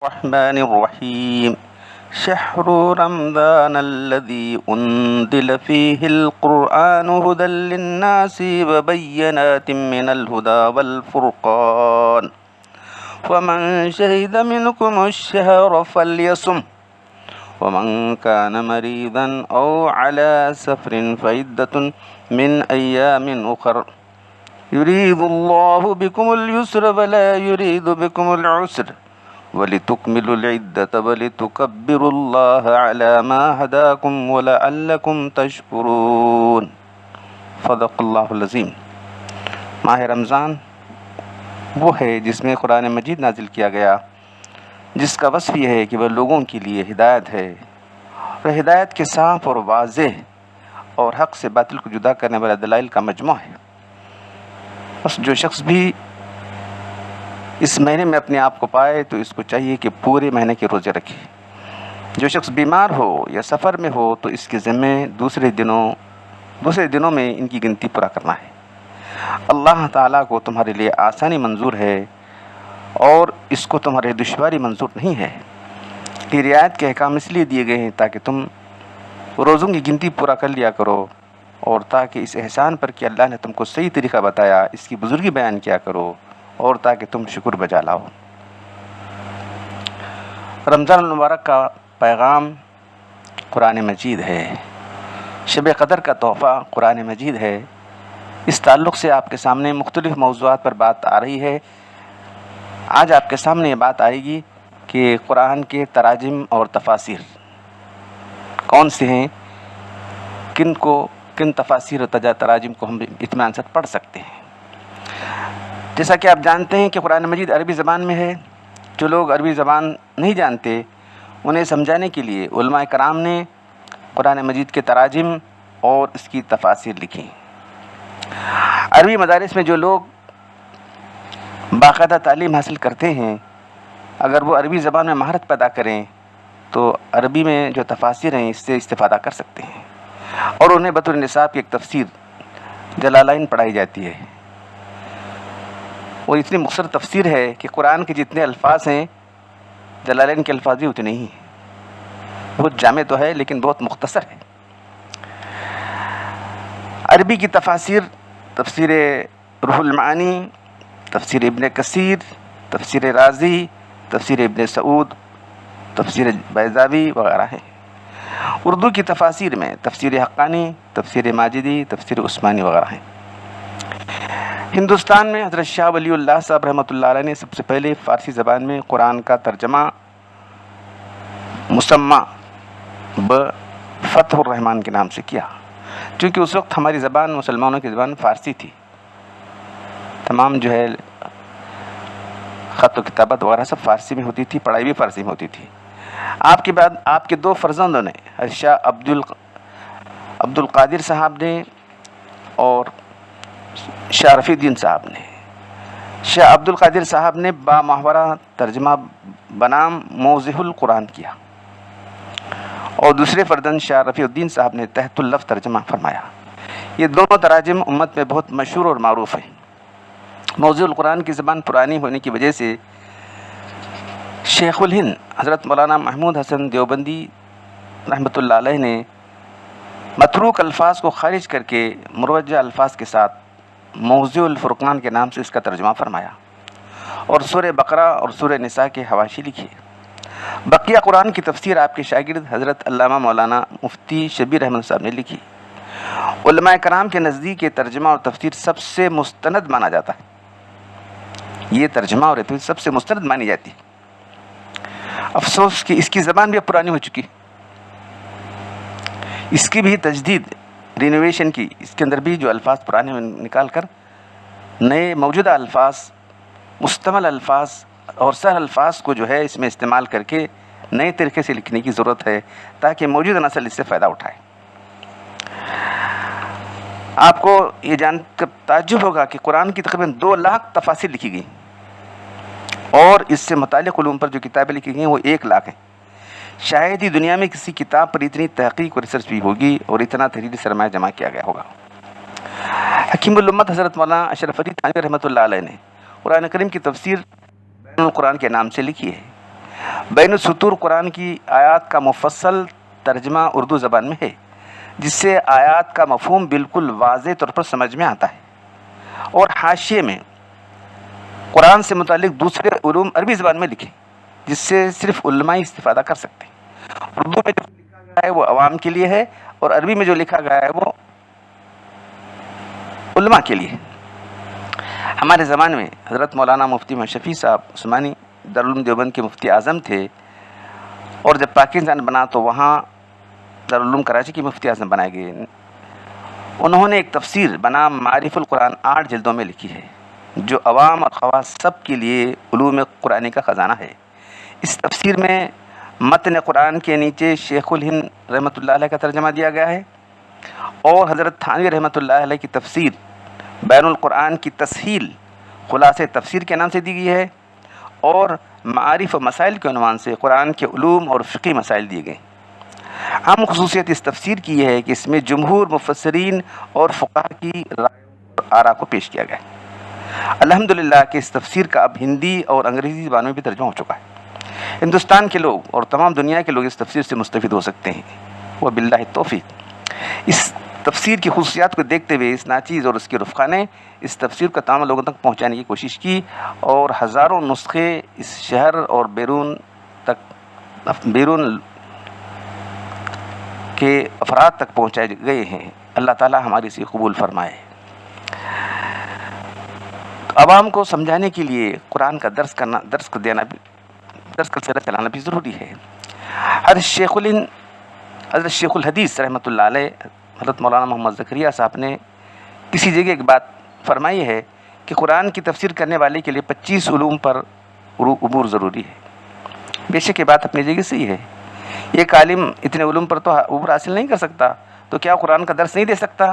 الرحمن الرحيم شهر رمضان الذي أنزل فيه القرآن هدى للناس وبينات من الهدى والفرقان فمن شهد منكم الشهر فليصم ومن كان مريضا أو على سفر فعدة من أيام أخر يريد الله بكم اليسر ولا يريد بكم العسر وَلِتُكْمِلُوا الْعِدَّةَ وَلِتُكَبِّرُوا اللَّهَ عَلَى مَا هَدَاكُمْ وَلَعَلَّكُمْ تَشْكُرُونَ صدق اللہ العظیم۔ ماہ رمضان وہ ہے جس میں قرآن مجید نازل کیا گیا، جس کا وصف یہ ہے کہ وہ لوگوں کے لیے ہدایت ہے، اور ہدایت کے صاف اور واضح اور حق سے باطل کو جدا کرنے والے دلائل کا مجموعہ ہے۔ بس جو شخص بھی اس مہینے میں اپنے آپ کو پائے تو اس کو چاہیے کہ پورے مہینے کے روزے رکھے۔ جو شخص بیمار ہو یا سفر میں ہو تو اس کے ذمے دوسرے دنوں میں ان کی گنتی پورا کرنا ہے۔ اللہ تعالیٰ کو تمہارے لیے آسانی منظور ہے اور اس کو تمہارے دشواری منظور نہیں ہے۔ یہ رعایت کے احکام اس لیے دیے گئے ہیں تاکہ تم روزوں کی گنتی پورا کر لیا کرو، اور تاکہ اس احسان پر کہ اللہ نے تم کو صحیح طریقہ بتایا اس کی بزرگی بیان کیا کرو، اور تاکہ تم شکر بجا لاؤ۔ رمضان المبارک کا پیغام قرآن مجید ہے، شب قدر کا تحفہ قرآن مجید ہے۔ اس تعلق سے آپ کے سامنے مختلف موضوعات پر بات آ رہی ہے۔ آج آپ کے سامنے یہ بات آئے گی کہ قرآن کے تراجم اور تفاسیر کون سے ہیں، کن تفاسیر اور تراجم کو ہم اطمینان سے پڑھ سکتے ہیں۔ جیسا کہ آپ جانتے ہیں کہ قرآن مجید عربی زبان میں ہے۔ جو لوگ عربی زبان نہیں جانتے انہیں سمجھانے کے لیے علماء کرام نے قرآن مجید کے تراجم اور اس کی تفاسیر لکھی۔ عربی مدارس میں جو لوگ باقاعدہ تعلیم حاصل کرتے ہیں، اگر وہ عربی زبان میں مہارت پیدا کریں تو عربی میں جو تفاسیر ہیں اس سے استفادہ کر سکتے ہیں، اور انہیں بطور نصاب کی ایک تفسیر جلالین پڑھائی جاتی ہے۔ وہ اتنی مختصر تفسیر ہے کہ قرآن کے جتنے الفاظ ہیں جلالین کے الفاظ بھی اتنے نہیں ہیں۔ بہت جامع تو ہے لیکن بہت مختصر ہے۔ عربی کی تفاسیر، تفسیر روح المعانی، تفسیر ابن کثیر، تفسیر رازی، تفسیر ابن سعود، تفسیر بیضاوی وغیرہ ہیں۔ اردو کی تفاسیر میں تفسیر حقانی، تفسیر ماجدی، تفسیر عثمانی وغیرہ ہیں۔ ہندوستان میں حضرت شاہ ولی اللہ صاحب رحمۃ اللہ علیہ نے سب سے پہلے فارسی زبان میں قرآن کا ترجمہ مسمى بفتح الرحمان کے نام سے کیا، چونکہ اس وقت ہماری زبان مسلمانوں کی زبان فارسی تھی۔ تمام جو ہے خط و کتابت وغیرہ سب فارسی میں ہوتی تھی، پڑھائی بھی فارسی میں ہوتی تھی۔ آپ کے بعد آپ کے دو فرزندوں نے شاہ عبد القادر صاحب نے اور شاہ رفیع الدین صاحب نے۔ شاہ عبد القادر صاحب نے با محاورہ ترجمہ بنام موضح القرآن کیا، اور دوسرے فرزند شاہ رفیع الدین صاحب نے تحت اللفظ ترجمہ فرمایا۔ یہ دونوں تراجم امت میں بہت مشہور اور معروف ہیں۔ موضوع القرآن کی زبان پرانی ہونے کی وجہ سے شیخ الہند حضرت مولانا محمود حسن دیوبندی رحمۃ اللہ علیہ نے متروک الفاظ کو خارج کر کے مروجہ الفاظ کے ساتھ موضوع الفرقان کے نام سے اس کا ترجمہ فرمایا، اور سورہ بقرہ اور سورہ نساء کے حواشی لکھے۔ بقیہ قرآن کی تفسیر آپ کے شاگرد حضرت علامہ مولانا مفتی شبیر احمد صاحب نے لکھی۔ علماء کرام کے نزدیک یہ ترجمہ اور تفسیر سب سے مستند مانا جاتا ہے۔ یہ ترجمہ اور تفسیر سب سے مستند مانی جاتی ہے۔ افسوس کہ اس کی زبان بھی پرانی ہو چکی، اس کی بھی تجدید رینوویشن کی، اس کے اندر بھی جو الفاظ پرانے نکال کر نئے موجودہ الفاظ، مستمل الفاظ اور سہل الفاظ کو جو ہے اس میں استعمال کر کے نئے طریقے سے لکھنے کی ضرورت ہے تاکہ موجودہ نسل اس سے فائدہ اٹھائے۔ آپ کو یہ جان کر تعجب ہوگا کہ قرآن کی تقریباً 2 لاکھ تفاسیر لکھی گئی، اور اس سے متعلق علوم پر جو کتابیں لکھی گئی ہیں وہ 1 لاکھ ہیں۔ شاید ہی دنیا میں کسی کتاب پر اتنی تحقیق اور ریسرچ بھی ہوگی اور اتنا تحریری سرمایہ جمع کیا گیا ہوگا۔ حکیم الامت حضرت مولانا اشرف علی تھانوی رحمۃ اللہ علیہ نے قرآن کریم کی تفسیر القرآن کے نام سے لکھی ہے۔ بین السطور قرآن کی آیات کا مفصل ترجمہ اردو زبان میں ہے، جس سے آیات کا مفہوم بالکل واضح طور پر سمجھ میں آتا ہے، اور حاشیے میں قرآن سے متعلق دوسرے علوم عربی زبان میں لکھے، جس سے صرف علماء ہی استفادہ کر سکتے ہیں۔ اردو میں جو لکھا گیا ہے وہ عوام کے لیے ہے، اور عربی میں جو لکھا گیا ہے وہ علماء کے لیے۔ ہمارے زمانے میں حضرت مولانا مفتی محمد شفیع صاحب عثمانی دارالعلوم دیوبند کے مفتی اعظم تھے، اور جب پاکستان بنا تو وہاں دارالعلوم کراچی کے مفتی اعظم بنائے گئے۔ انہوں نے ایک تفسیر بنام معارف القرآن 8 جلدوں میں لکھی ہے، جو عوام اور خواص سب کے لیے علوم قرآنی کا خزانہ ہے۔ اس تفسیر میں متن قرآن کے نیچے شیخ الہند رحمۃ اللہ علیہ کا ترجمہ دیا گیا ہے، اور حضرت تھانوی رحمۃ اللہ علیہ کی تفسیر بین القرآن کی تسہیل خلاصے تفسیر کے نام سے دی گئی ہے، اور معارف و مسائل کے عنوان سے قرآن کے علوم اور فقہی مسائل دیے گئے۔ اہم خصوصیت اس تفسیر کی یہ ہے کہ اس میں جمہور مفسرین اور فقہا کی رائے اور آراء کو پیش کیا گیا ہے۔ الحمدللہ کہ اس تفسیر کا اب ہندی اور انگریزی زبانوں میں بھی ترجمہ ہو چکا ہے۔ ہندوستان کے لوگ اور تمام دنیا کے لوگ اس تفسیر سے مستفید ہو سکتے ہیں، وباللہ التوفیق۔ اس تفسیر کی خصوصیات کو دیکھتے ہوئے اس ناچیز اور اس کے رفقا نے اس تفسیر کو تمام لوگوں تک پہنچانے کی کوشش کی، اور ہزاروں نسخے اس شہر اور بیرون کے افراد تک پہنچائے گئے ہیں۔ اللہ تعالی ہماری اسے قبول فرمائے۔ عوام کو سمجھانے کے لیے قرآن کا درس کا سلسلہ چلانا بھی ضروری ہے۔ حضرت شیخ الحدیث رحمۃ اللہ علیہ حضرت مولانا محمد زکریا صاحب نے کسی جگہ ایک بات فرمائی ہے کہ قرآن کی تفسیر کرنے والے کے لیے 25 علوم پر عبور ضروری ہے۔ بے شک یہ بات اپنی جگہ صحیح ہے۔ ایک عالم اتنے علوم پر تو عبور حاصل نہیں کر سکتا، تو کیا قرآن کا درس نہیں دے سکتا؟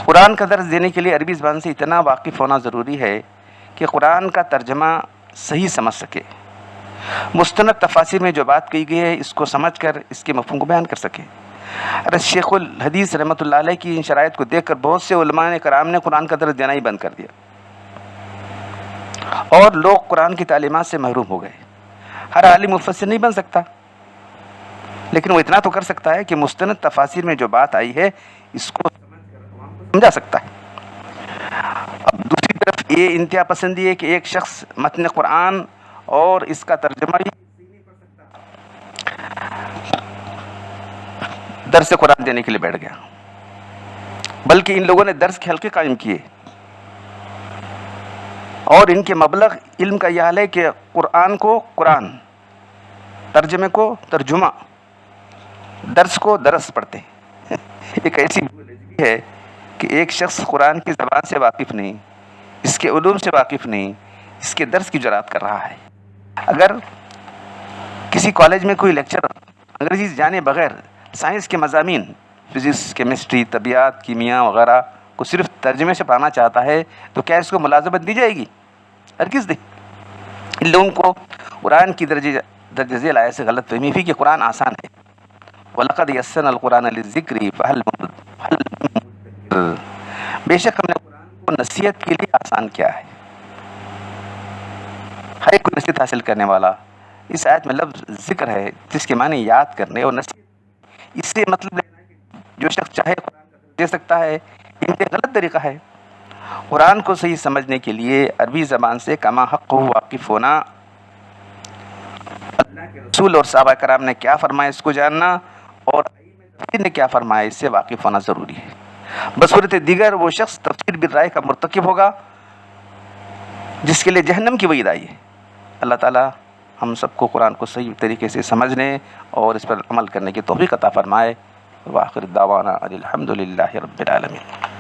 قرآن کا درس دینے کے لیے عربی زبان سے اتنا واقف ہونا ضروری ہے کہ قرآن کا ترجمہ صحیح سمجھ سکے، مستند تفاسیر میں جو بات کہی گئی ہے اس کو سمجھ کر اس کے مفہوم کو بیان کر سکے۔ حضرت شیخ الحدیث رحمۃ اللہ علیہ کی ان شرائط کو دیکھ کر بہت سے علماء کرام نے قرآن کا درس دینا ہی بند کر دیا، اور لوگ قرآن کی تعلیمات سے محروم ہو گئے۔ ہر عالم مفسر نہیں بن سکتا، لیکن وہ اتنا تو کر سکتا ہے کہ مستند تفاسیر میں جو بات آئی ہے اس کو سمجھا سکتا ہے۔ اب دوسری طرف یہ انتہا پسندی ہے کہ ایک شخص متن قرآن اور اس کا ترجمہ بھی درس قرآن دینے کے لیے بیٹھ گیا، بلکہ ان لوگوں نے درس کے حلقے قائم کیے، اور ان کے مبلغ علم کا یہ حال ہے کہ قرآن کو قرآن، ترجمے کو ترجمہ، درس کو درس پڑھتے ہیں۔ ایک ایسی ہے کہ ایک شخص قرآن کی زبان سے واقف نہیں، اس کے علوم سے واقف نہیں، اس کے درس کی جرات کر رہا ہے۔ اگر کسی کالج میں کوئی لیکچر انگریزی جانے بغیر سائنس کے مضامین فزکس، کیمسٹری، طبیعت، کیمیا وغیرہ کو صرف ترجمے سے پڑھانا چاہتا ہے تو کیا اس کو ملازمت دی جائے گی؟ ہرگز نہیں۔ ان لوگوں کو قرآن کی درجہ ذیل آیت سے غلط فہمی ہوئی کہ قرآن آسان ہے۔ وَلَقَدْ يَسَّرْنَا الْقُرْآنَ لِلذِّكْرِ فَهَلْ مُدَّكِرٌ، بے شک ہم نے قرآن کو نصیحت کے لیے آسان کیا ہے، ہر ایک کو نصیحت حاصل کرنے والا۔ اس آیت میں لفظ ذکر ہے جس کے معنی یاد کرنے اور نصیحت، اس سے مطلب جو شخص چاہے قرآن دے سکتا ہے، یہ غلط طریقہ ہے۔ قرآن کو صحیح سمجھنے کے لیے عربی زبان سے کما حق واقف ہونا، اللہ کے رسول اور صحابہ کرام نے کیا فرمایا اس کو جاننا، اور تفسیر نے کیا فرمایا اس سے واقف ہونا ضروری ہے۔ بصورت دیگر وہ شخص تفسیر بالرائے کا مرتکب ہوگا جس کے لیے جہنم کی وعید آئی ہے۔ اللہ تعالی ہم سب کو قرآن کو صحیح طریقے سے سمجھنے اور اس پر عمل کرنے کی توفیق عطا فرمائے۔ وآخر دعوانا الحمد للہ رب العالمین۔